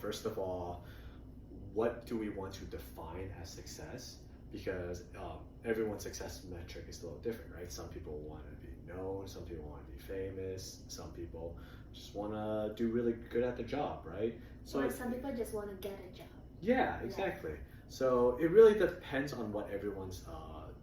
first of all, what do we want to define as success? Because everyone's success metric is a little different, right? Some people want to be known, some people want to be famous, some people just want to do really good at their job, right? So or some people just want to get a job. Yeah, exactly. Yeah. So it really depends on what everyone's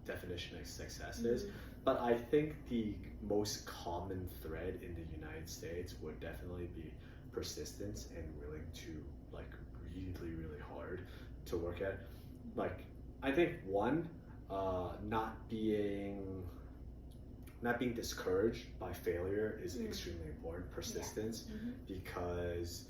definition of success is. But I think the most common thread in the United States would definitely be persistence and willing to like really, really hard to work at. Like, I think one, not being discouraged by failure is extremely important. Persistence, because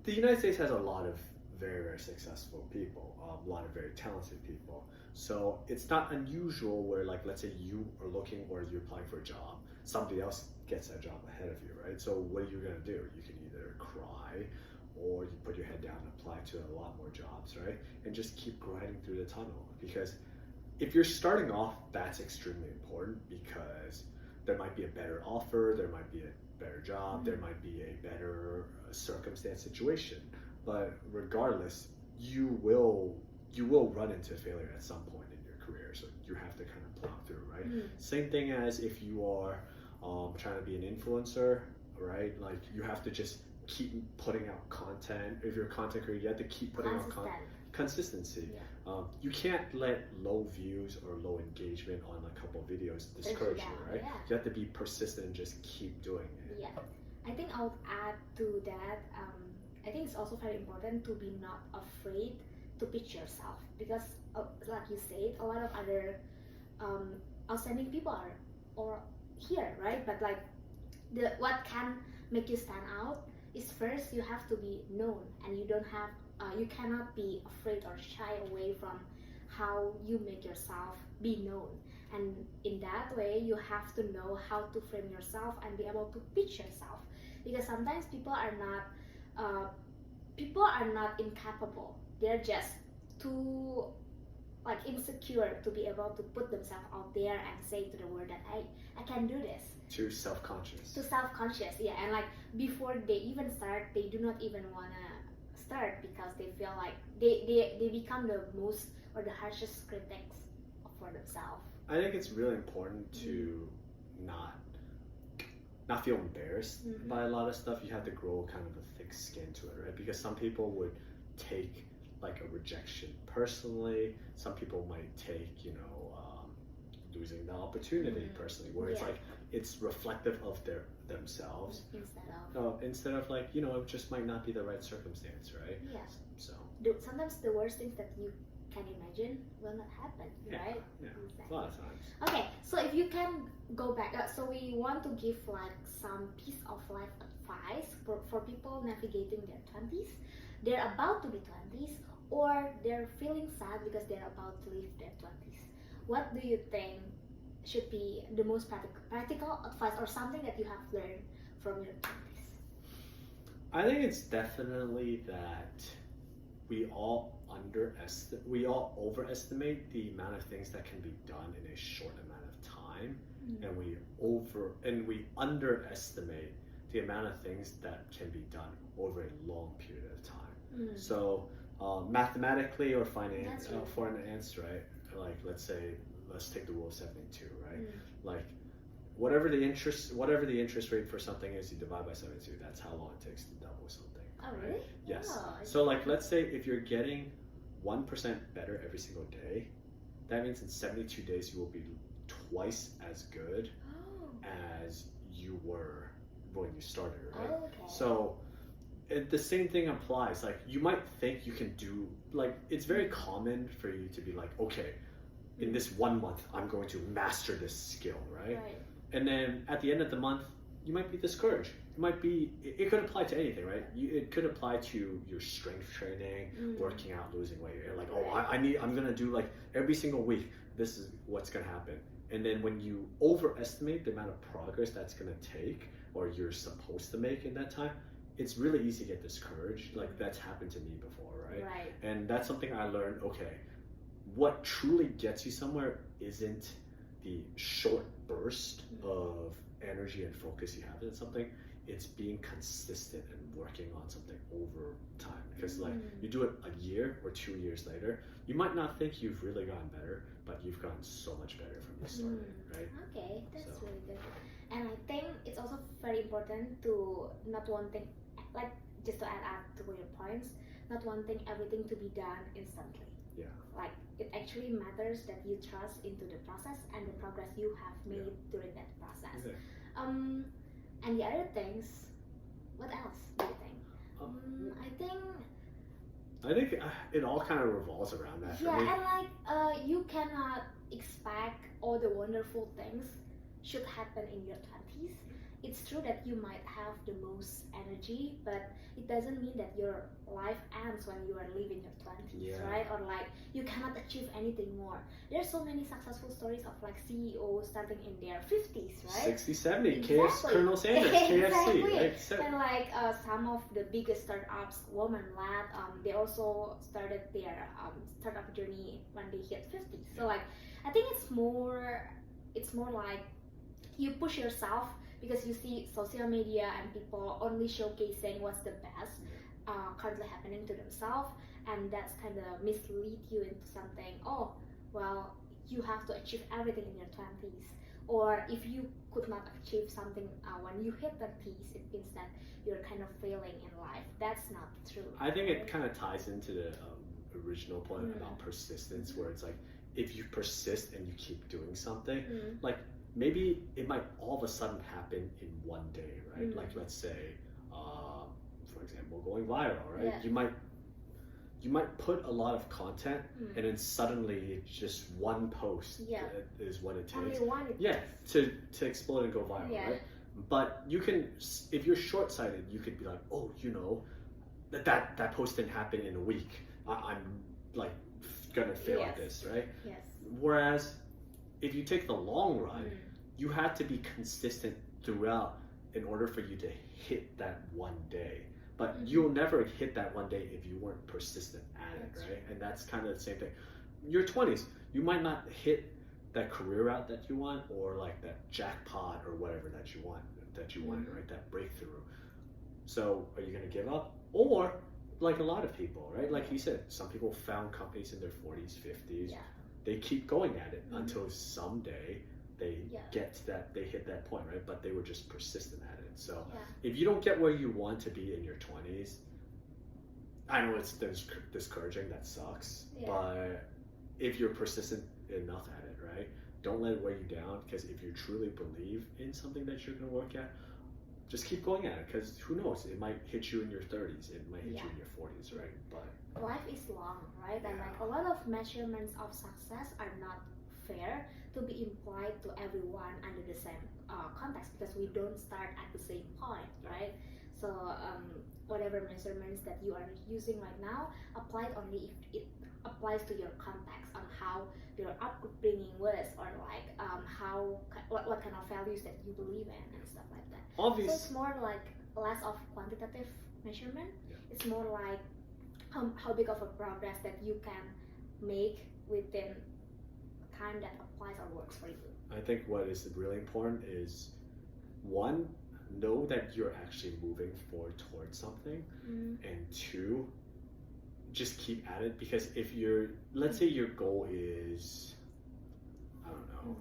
the United States has a lot of very, very successful people, a lot of very talented people. So it's not unusual where, like, let's say you are looking or you're applying for a job, somebody else gets that job ahead of you, right? So what are you gonna do? You can either cry or you put your head down and apply to a lot more jobs, right? And just keep grinding through the tunnel, because if you're starting off, that's extremely important, because there might be a better offer, there might be a better job, there might be a better circumstance situation, but regardless, you will run into failure at some point in your career, so you have to kind of plow through, right? Same thing as if you are trying to be an influencer, right? Like, you have to just keep putting out content. If you're a content creator, you have to keep putting out content. Consistency. You can't let low views or low engagement on a couple of videos discourage you, right? You have to be persistent and just keep doing it. Yeah, I think I'll add to that. I think it's also very important to be not afraid to pitch yourself, because like you said, a lot of other outstanding people are here, right? But like, what can make you stand out is, first you have to be known, and you cannot be afraid or shy away from how you make yourself be known. And in that way, you have to know how to frame yourself and be able to pitch yourself, because sometimes people are not incapable. They're just too like insecure to be able to put themselves out there and say to the world that I can do this. Too self-conscious. Yeah. And like, before they even start, they do not even wanna start, because they feel like they become the most or the harshest critics for themselves. I think it's really important to not feel embarrassed by a lot of stuff. You have to grow kind of a thick skin to it, right? Because some people would take like a rejection personally. Some people might take, losing the opportunity personally, where it's like, it's reflective of themselves instead of like, it just might not be the right circumstance, right? Yes. So sometimes the worst things that you can imagine will not happen, right? Yeah, exactly. A lot of times. Okay, so if you can go back, so we want to give like some piece of life advice for people navigating their 20s. They're about to be 20s, or they're feeling sad because they're about to leave their 20s. What do you think should be the most practical advice, or something that you have learned from your 20s? I think it's definitely that we all overestimate the amount of things that can be done in a short amount of time, and we underestimate the amount of things that can be done over a long period of time. So mathematically or finance, right? Like, let's take the rule of 72, right? Like, whatever the interest rate for something is, you divide by 72. That's how long it takes to double something. Oh, right? really? Yes. Oh, so like, let's say if you're getting 1% better every single day, that means in 72 days you will be twice as good as you were when you started, right? Oh, okay. So the same thing applies. Like, you might think you can do, like, it's very common for you to be like, okay, in this 1 month, I'm going to master this skill, right? And then at the end of the month, you might be discouraged. It could apply to anything, right? It could apply to your strength training, working out, losing weight. You're like, I'm gonna do, like, every single week, this is what's gonna happen. And then when you overestimate the amount of progress that's gonna take, or you're supposed to make in that time, it's really easy to get discouraged. Like, that's happened to me before, right? And that's something I learned. Okay, what truly gets you somewhere isn't the short burst of energy and focus you have in something. it's being consistent and working on something over time. Because like you do it a year or 2 years later, you might not think you've really gotten better, but you've gotten so much better from you starting, right? Okay, that's So. really good. And I think it's also very important to not wanting, like, just to add up to your points, not wanting everything to be done instantly. Yeah. Like, it actually matters that you trust into the process and the progress you have made during that process. Yeah. And the other things, what else do you think? I think it all kind of revolves around that. Yeah, for me. and like you cannot expect all the wonderful things should happen in your 20s. It's true that you might have the most energy, but it doesn't mean that your life ends when you are leaving your 20s, right? Or like you cannot achieve anything more. There's so many successful stories of like CEOs starting in their 50s, right? 60, 70, Exactly. Colonel Sanders, KFC, Exactly. right? So, And like some of the biggest startups, woman-led, they also started their startup journey when they hit 50. So like, I think it's more like you push yourself because you see social media and people only showcasing what's the best currently happening to themselves, and that's kind of mislead you into something. Oh, well, you have to achieve everything in your 20s, or if you could not achieve something when you hit 30s, it means that you're kind of failing in life. That's not true. I think it kind of ties into the original point about persistence, where it's like if you persist and you keep doing something, like maybe it might all of a sudden happen in one day, right? Like let's say, for example, going viral, right? Yeah. You might put a lot of content and then suddenly it's just one post is what it takes. Only one. To explode and go viral, right? But you can, if you're short-sighted, you could be like, oh, you know, that post didn't happen in a week. I'm like gonna fail at this, right? Yes. Whereas if you take the long run, you have to be consistent throughout in order for you to hit that one day. But you'll never hit that one day if you weren't persistent at it, right? And that's kind of the same thing. Your 20s, you might not hit that career route that you want, or like that jackpot or whatever that you want, right? That breakthrough. So are you gonna give up? Or like a lot of people, right? Like you said, some people found companies in their 40s, 50s. Yeah. They keep going at it until someday they get to that, they hit that point, right? But they were just persistent at it. So if you don't get where you want to be in your 20s, I know it's discouraging, that sucks, but if you're persistent enough at it, right? Don't let it weigh you down, because if you truly believe in something that you're going to work at, just keep going at it, because who knows, it might hit you in your 30s, it might hit you in your 40s, right? But life is long, right? And like a lot of measurements of success are not fair to be implied to everyone under the same context, because we don't start at the same point, right? So whatever measurements that you are using right now applied only if it applies to your context, on how your upbringing was, or like what kind of values that you believe in and stuff like that. So it's more like less of quantitative measurement. It's more like how big of a progress that you can make within time that applies or works for you. I think what is really important is, one, know that you're actually moving forward towards something, and two, just keep at it. Because if you're, let's say your goal is, I don't know,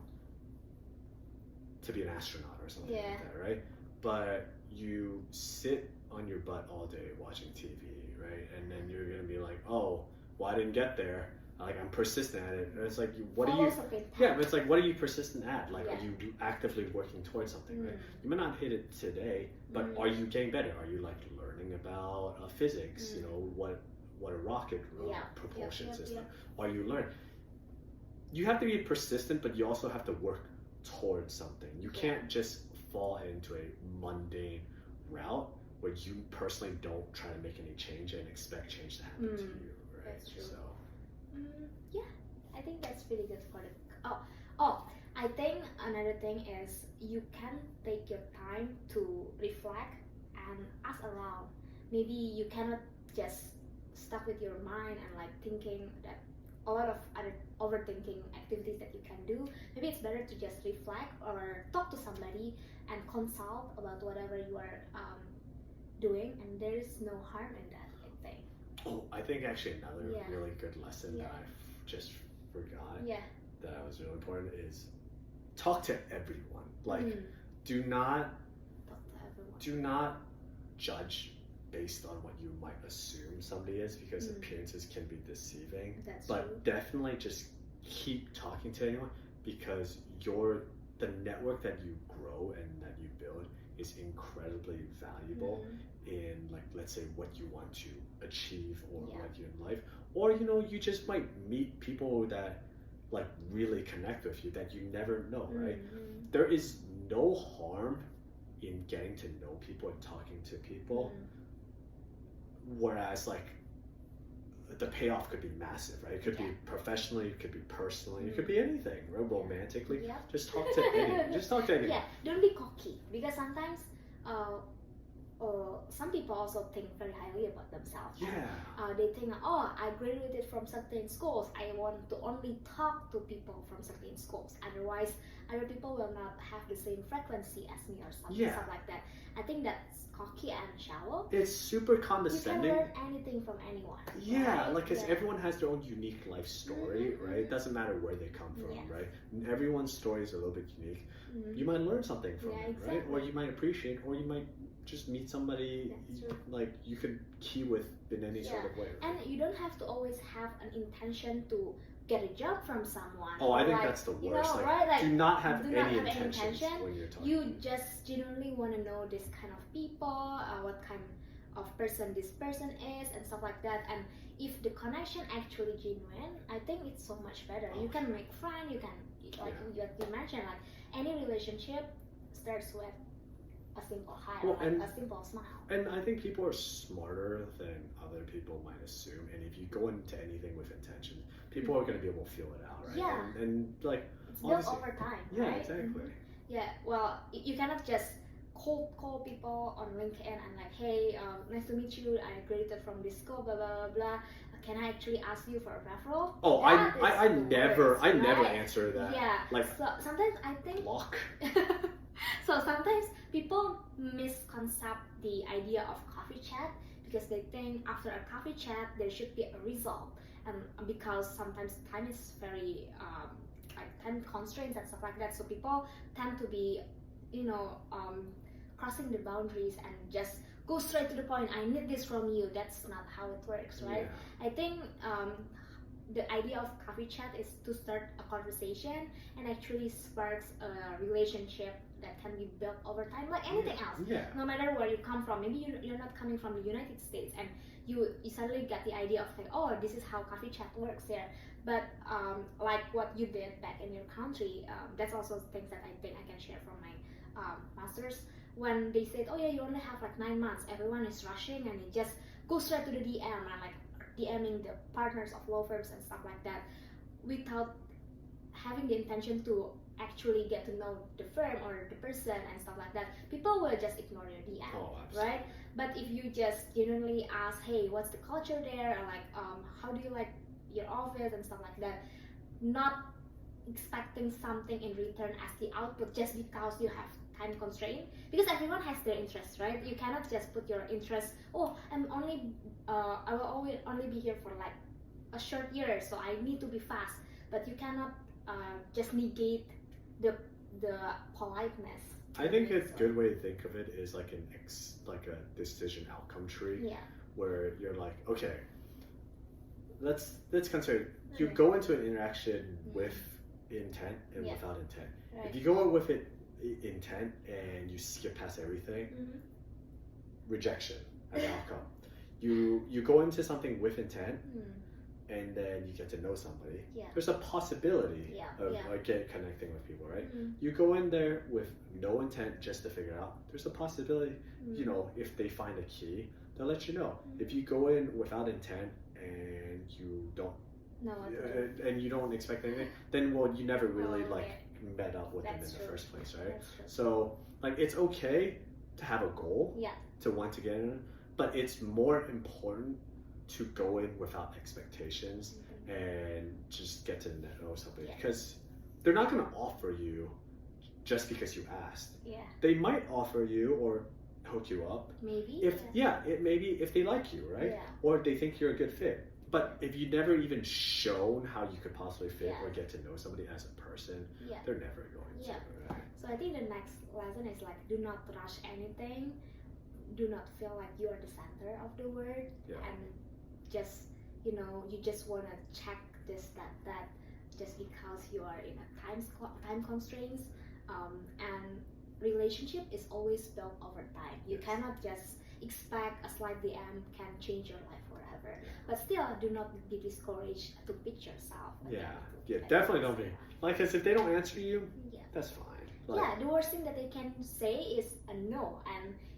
to be an astronaut or something like that, right? But you sit on your butt all day watching TV, right? And then you're gonna be like, oh, well, I didn't get there. Like, I'm persistent at it. And it's like, what are you? Yeah, but it's like, what are you persistent at? Like, are you actively working towards something, right? You may not hit it today, but are you getting better? Are you like learning about physics? You know, what a rocket propulsion system? Are you learning? You have to be persistent, but you also have to work towards something. You can't just fall into a mundane route where you personally don't try to make any change and expect change to happen to you, right? That's true. So. Yeah, I think that's really good for the. I think another thing is you can take your time to reflect and ask around. Maybe you cannot just stuck with your mind and like thinking that a lot of other overthinking activities that you can do. Maybe it's better to just reflect or talk to somebody and consult about whatever you are doing, and there is no harm in that, I think. Oh, I think actually another Yeah. really good lesson Yeah. that I just forgot Yeah. that was really important is talk to everyone. Like, Mm. do not Talk to everyone. do not judge based on what you might assume somebody is, because Mm. appearances can be deceiving. That's But true. definitely just keep talking to anyone, because the network that you grow and that you build is incredibly valuable in, like, let's say what you want to achieve or Yeah. like in life, or you just might meet people that like really connect with you that you never know, right? Mhm. There is no harm in getting to know people and talking to people, whereas like the payoff could be massive, right? It could be Yeah. professionally, it could be personally, it could be anything, right? Romantically. Yeah. Just talk to anyone. Just talk to anyone. Yeah, don't be cocky, because sometimes some people also think very highly about themselves. Yeah. They think, oh, I graduated from certain schools, I want to only talk to people from certain schools, otherwise other people will not have the same frequency as me or something, Yeah. stuff like that. I think that's cocky and shallow. It's super You can condescending. learn anything from anyone. Yeah, right? like, because Yeah. everyone has their own unique life story, Mhm, right? It mhm. doesn't matter where they come from, Yes. right? And everyone's story is a little bit unique. Mhm. You might learn something from Yeah, it, right? Or exactly. you might appreciate, or you might just meet somebody That's true. like you could key with in any sort Yeah. of way. Right? And you don't have to always have an intention to get a job from someone. Oh, I think like, that's the worst. You know, like, right? Like, do not have do any not have any intentions intention. when you're talking. You just genuinely want to know this kind of people, what kind of person this person is, and stuff like that. And if the connection actually genuine, I think it's so much better. You can make friends. You can, like you mentioned, like any relationship starts with a simple hi, Well, like and- a simple smile. And I think people are smarter than other people might assume. And if you go into anything with intention, people are going to be able to feel it out, right? Yeah. And like, It's built obviously- over time, yeah, right? exactly. Mhm. Yeah, well, you cannot just cold call people on LinkedIn and like, hey, nice to meet you. I graduated from this school, blah blah blah blah. Can I actually ask you for a referral? Oh, That is I the never, worst, I never right? answer that. Yeah. Like, So sometimes I think. block. So sometimes people misconcept the idea of coffee chat because they think after a coffee chat there should be a result, and because sometimes time is very like time constraints and stuff like that, so people tend to be crossing the boundaries and just go straight to the point. I need this from you. That's not how it works, right? Yeah. I think the idea of coffee chat is to start a conversation and actually sparks a relationship that can be built over time, like anything else. Yeah. No matter where you come from, maybe you're not coming from the United States and you suddenly get the idea of like, oh, this is how coffee chat works here. But like what you did back in your country, that's also things that I think I can share from my masters. When they said, oh yeah, you only have like 9 months, everyone is rushing and they just go straight to the DM and like DMing the partners of law firms and stuff like that, without having the intention to actually get to know the firm or the person and stuff like that. People will just ignore your DM, Oh, absolutely. right? But if you just genuinely ask, hey, what's the culture there, or like how do you like your office and stuff like that, not expecting something in return as the output just because you have time constraint, because everyone has their interests, right? You cannot just put your interest, oh, I will always only be here for like a short year, so I need to be fast. But you cannot just negate the politeness. I think a good way to think of it is like a decision outcome tree. Yeah. Where you're like, okay, let's consider you Mhm. go into an interaction with intent and Yeah. without intent. Right. If you go in with intent and you skip past everything, Mhm. rejection as an outcome. You go into something with intent Mm. and then you get to know somebody. Yeah. There's a possibility Yeah, of yeah. like connecting with people, right? Mm. You go in there with no intent just to figure out. There's a possibility, Mm. if they find a key, they'll let you know. If you go in without intent and you don't No, what to do. and you don't expect anything, then you never really Oh, like okay. met up with them That's in the true. first place, right? That's true. So like it's okay to have a goal, Yeah. to want to get in, but it's more important to go in without expectations and just get to know somebody Yeah. because they're not going to offer you just because you asked. Yeah. They might offer you or hook you up Maybe. if it maybe if they like you, right? Yeah. Or they think you're a good fit. But if you never even shown how you could possibly fit or get to know somebody as a person, Yeah. they're never going to. Yeah. Right? So I think the next lesson is like, do not rush anything. Do not feel like you are the center of the world, and just you just want to check this, that just because you are in a time constraints. And relationship is always built over time. You cannot just expect a slight DM can change your life forever. But still, do not be discouraged to pitch yourself. Definitely don't be. Like, cause if they don't answer you, that's fine. Like, the worst thing that they can say is a no,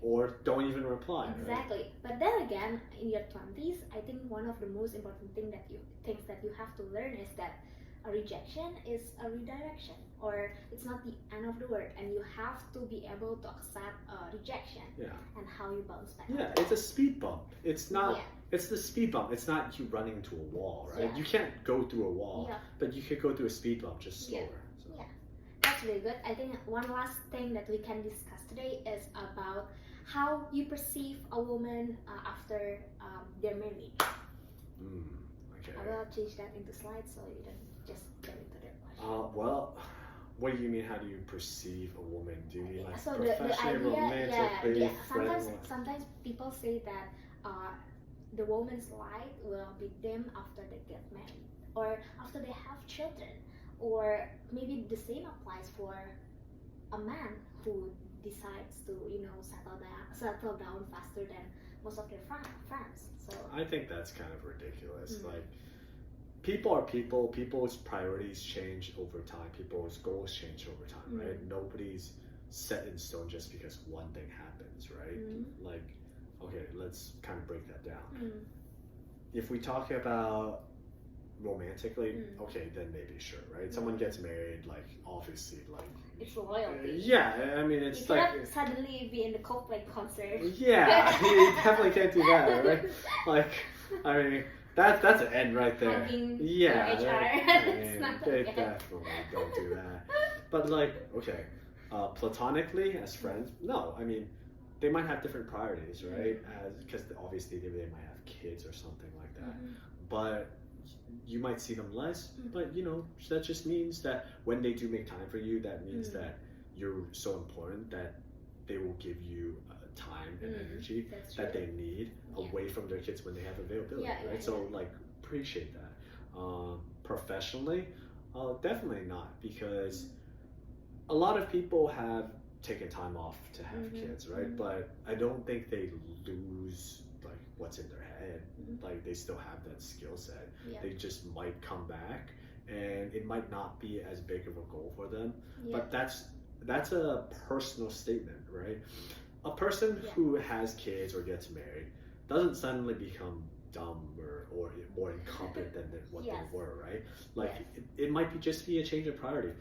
or don't even reply. Exactly. Right? But then again, in your 20s, I think one of the most important things that you have to learn is that a rejection is a redirection, or it's not the end of the world, and you have to be able to accept a rejection and how you bounce back. It's a speed bump. It's not. It's the speed bump. It's not you running into a wall, right? You can't go through a wall, but you could go through a speed bump just slower. That's really good. I think one last thing that we can discuss today is about how you perceive a woman after they're married. Okay. I will change that into slides so you don't just get into that question. Well, what do you mean? How do you perceive a woman? Do you mean like so professionally, romantically, sometimes people say that the woman's light will be dim after they get married or after they have children. Or maybe the same applies for a man who decides to, settle down faster than most of their friends. So I think that's kind of ridiculous. Like, people are people. People's priorities change over time. People's goals change over time, right? Nobody's set in stone just because one thing happens, right? Like, okay, let's kind of break that down. If we talk about romantically, okay, then maybe sure, right? Someone gets married, like, obviously, like, it's loyalty. Yeah, I mean, it's you like cannot suddenly be in the Coldplay concert. Yeah, you definitely can't do that, right? Like, I mean, that's an end right there. Hugging yeah, they definitely don't do that. But like, okay, platonically as friends, no. I mean, they might have different priorities, right? Because obviously they might have kids or something like that. But you might see them less, but that just means that when they do make time for you, that means that you're so important that they will give you time and energy that they need away from their kids when they have availability, right? So like, appreciate that. Professionally, definitely not, because a lot of people have taken time off to have kids, right? But I don't think they lose like what's in their head. Like, they still have that skill set. They just might come back, and it might not be as big of a goal for them. But that's a personal statement, right? A person who has kids or gets married doesn't suddenly become dumb or more incompetent than what they were, right? Like, it might just be a change of priority.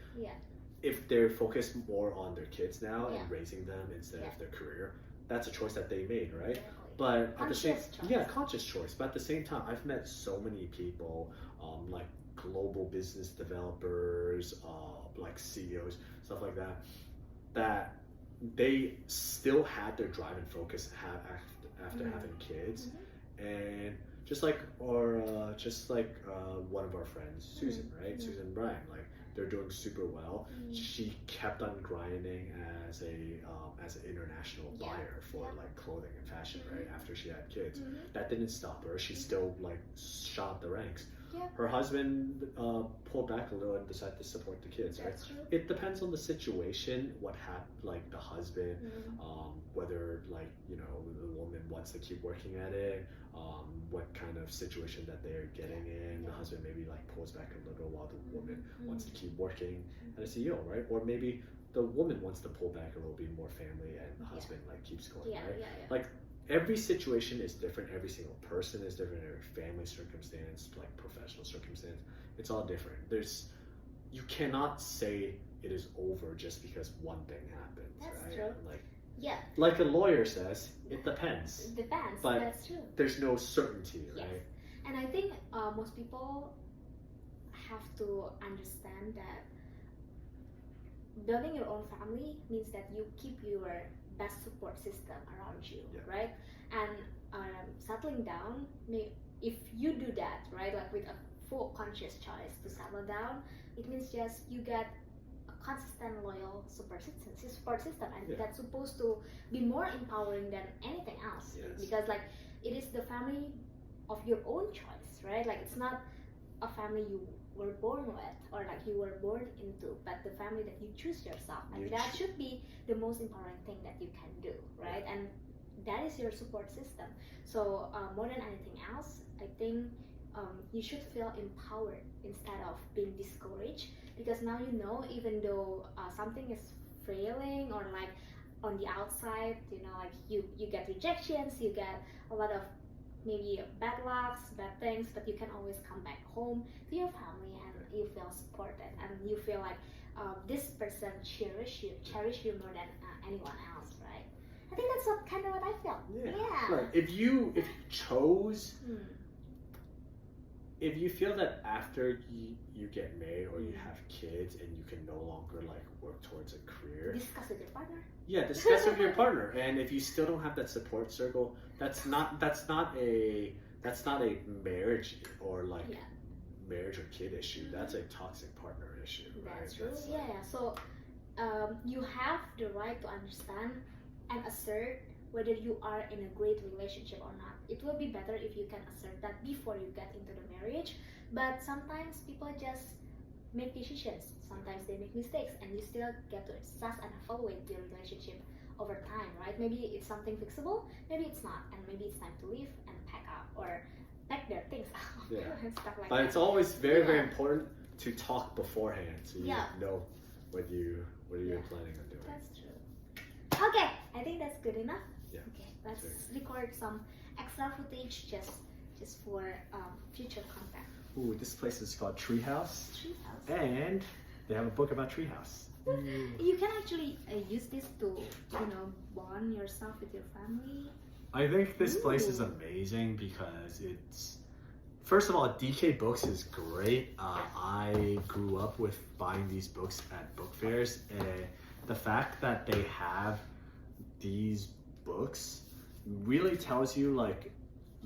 If they're focused more on their kids now and raising them instead of their career, that's a choice that they made, right? But at the same conscious choice. But at the same time, I've met so many people, like global business developers, like CEOs, stuff like that, that they still had their drive and focus after having kids, and just like one of our friends, Susan, right? Susan Bryan, like, they're doing super well. She kept on grinding as an international buyer for like clothing and fashion, right? After she had kids, that didn't stop her. She still like shot up the ranks. Her husband pulled back a little and decided to support the kids, right? It depends on the situation, what happened, like the husband, whether like, the woman wants to keep working at it, what kind of situation that they're getting in. The husband maybe like pulls back a little while the woman wants to keep working at a CEO, right? Or maybe the woman wants to pull back a little bit more family, and the husband like keeps going, right? Like, every situation is different. Every single person is different. Every family circumstance, like professional circumstance, it's all different. You cannot say it is over just because one thing happens, right? True. Like a lawyer says, it depends. It depends. But that's true. There's no certainty, right? And I think most people have to understand that building your own family means that you keep your best support system around you, Yeah. right? And settling down, if you do that, right, like with a full conscious choice to settle down, it means just you get a consistent, loyal support system, and Yeah. that's supposed to be more empowering than anything else. Yes. Because like it is the family of your own choice, right? Like it's not a family you were born with or like you were born into, but the family that you choose yourself, and that should be the most empowering thing that you can do, right? And that is your support system. So more than anything else, I think you should feel empowered instead of being discouraged, because now you know, even though something is failing or like on the outside, you know, like you get rejections, you get a lot of maybe bad lucks, bad things, but you can always come back home to your family and you feel supported and you feel like this person cherish you more than anyone else, right? I think that's kind of what I feel. Yeah. Right. If you chose, if you feel that after you get married or you have kids and you can no longer like work towards a career, discuss with your partner. Yeah, discuss with your partner. And if you still don't have that support circle, that's not a marriage or like marriage or kid issue. That's a toxic partner issue, right? That's true. Yeah. So you have the right to understand and assert whether you are in a great relationship or not. It will be better if you can assert that before you get into the marriage. But sometimes people just make decisions. Sometimes they make mistakes, and you still get to assess and evaluate your relationship over time, right? Maybe it's something fixable, maybe it's not, and maybe it's time to leave and pack up or pack their things out and stuff like that. But it's always very, very important to talk beforehand so you know what you're planning on doing. That's true. Okay, I think that's good enough. Yeah. Okay, let's record some extra footage just for future content. Ooh, this place is called Treehouse. Treehouse. And they have a book about Treehouse. You can actually use this to, bond yourself with your family. I think this place is amazing because it's, first of all, DK Books is great. I grew up with buying these books at book fairs, and the fact that they have these books really tells you like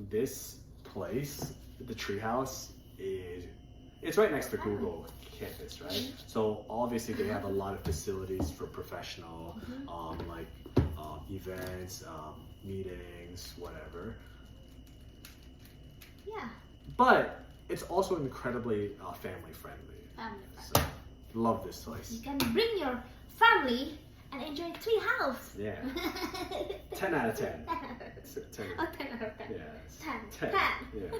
this place, the Treehouse, it's right next to Google campus, right? So obviously they have a lot of facilities for professional events, meetings, whatever. Yeah. But it's also incredibly family friendly. Family friendly. So love this place. You can bring your family and enjoy Treehouse. Yeah. 10 out of 10. 10. Oh, 10 out of 10. Yeah. 10. 10. Yeah.